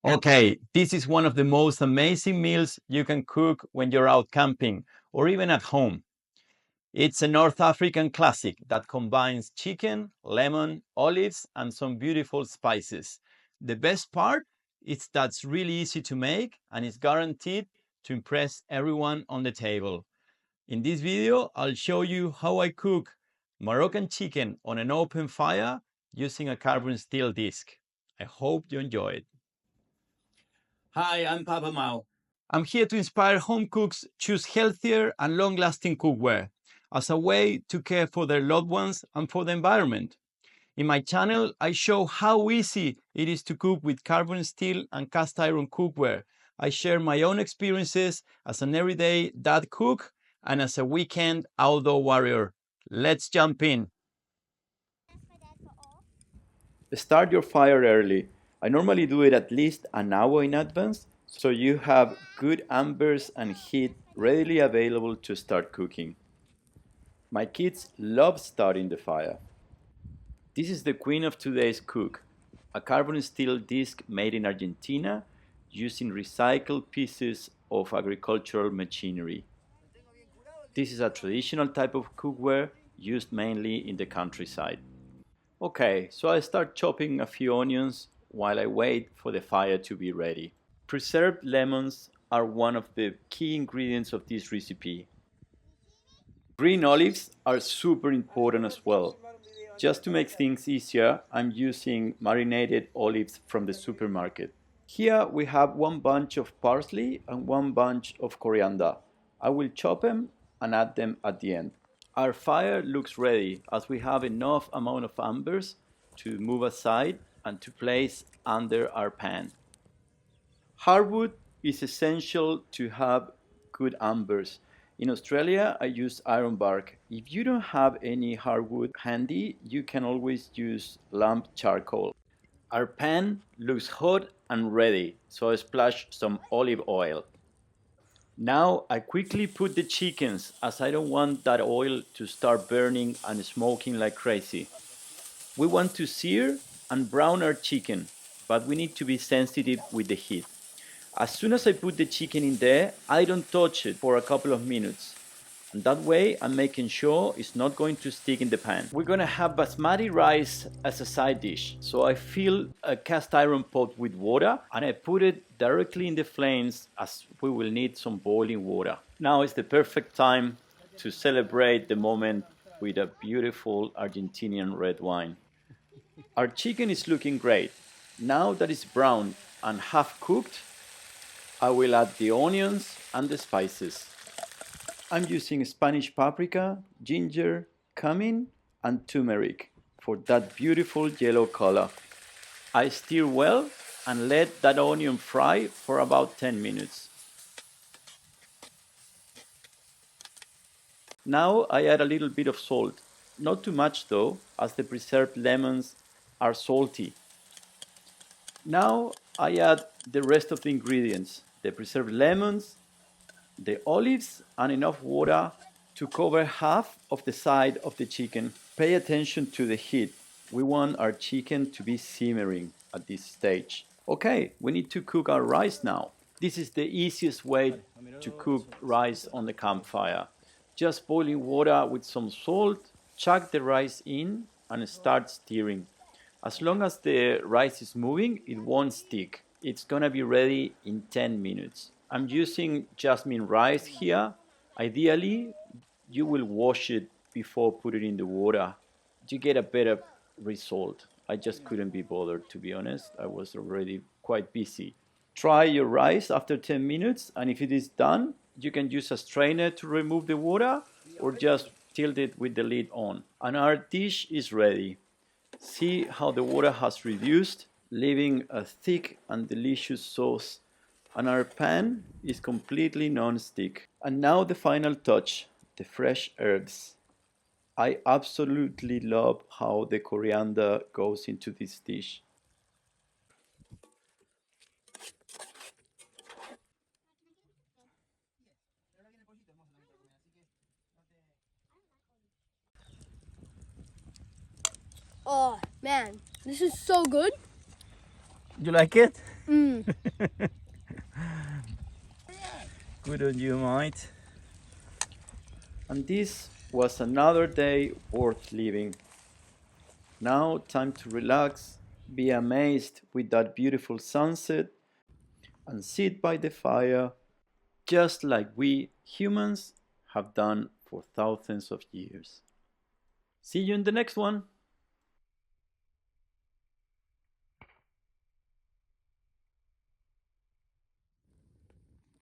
Okay, this is one of the most amazing meals you can cook when you're out camping or even at home. It's a North African classic that combines chicken, lemon, olives, and some beautiful spices. The best part is that it's really easy to make and is guaranteed to impress everyone on the table. In this video, I'll show you how I cook Moroccan chicken on an open fire using a carbon steel disc. I hope you enjoy it. Hi, I'm Papa Mao. I'm here to inspire home cooks choose healthier and long-lasting cookware as a way to care for their loved ones and for the environment. In my channel, I show how easy it is to cook with carbon steel and cast iron cookware. I share my own experiences as an everyday dad cook and as a weekend outdoor warrior. Let's jump in. Start your fire early. I normally do it at least an hour in advance, so you have good embers and heat readily available to start cooking. My kids love starting the fire. This is the queen of today's cook, a carbon steel disc made in Argentina using recycled pieces of agricultural machinery. This is a traditional type of cookware used mainly in the countryside. Okay, so I start chopping a few onions while I wait for the fire to be ready. Preserved lemons are one of the key ingredients of this recipe. Green olives are super important as well. Just to make things easier, I'm using marinated olives from the supermarket. Here we have one bunch of parsley and one bunch of coriander. I will chop them and add them at the end. Our fire looks ready as we have enough amount of embers to move aside and to place under our pan. Hardwood is essential to have good embers. In Australia, I use iron bark. If you don't have any hardwood handy, you can always use lamp charcoal. Our pan looks hot and ready, so I splash some olive oil. Now I quickly put the chickens as I don't want that oil to start burning and smoking like crazy. We want to sear and brown our chicken, but we need to be sensitive with the heat. As soon as I put the chicken in there, I don't touch it for a couple of minutes. And that way I'm making sure it's not going to stick in the pan. We're gonna have basmati rice as a side dish. So I fill a cast iron pot with water and I put it directly in the flames as we will need some boiling water. Now is the perfect time to celebrate the moment with a beautiful Argentinian red wine. Our chicken is looking great. Now that it's brown and half cooked, I will add the onions and the spices. I'm using Spanish paprika, ginger, cumin, and turmeric for that beautiful yellow color. I stir well and let that onion fry for about 10 minutes. Now I add a little bit of salt. Not too much though, as the preserved lemons are salty. Now I add the rest of the ingredients, the preserved lemons, the olives, and enough water to cover half of the side of the chicken. Pay attention to the heat. We want our chicken to be simmering at this stage. Okay, we need to cook our rice now. This is the easiest way to cook rice on the campfire. Just boiling water with some salt, chuck the rice in and start stirring. As long as the rice is moving, it won't stick. It's gonna be ready in 10 minutes. I'm using jasmine rice here. Ideally, you will wash it before putting it in the water. You get a better result. I just couldn't be bothered, to be honest. I was already quite busy. Try your rice after 10 minutes, and if it is done, you can use a strainer to remove the water or just tilt it with the lid on. And our dish is ready. See how the water has reduced, leaving a thick and delicious sauce. And our pan is completely non-stick. And now the final touch, the fresh herbs. I absolutely love how the coriander goes into this dish. Oh man, this is so good. You like it? Mm. Good on you, mate. And this was another day worth living. Now, time to relax, be amazed with that beautiful sunset, and sit by the fire just like we humans have done for thousands of years. See you in the next one!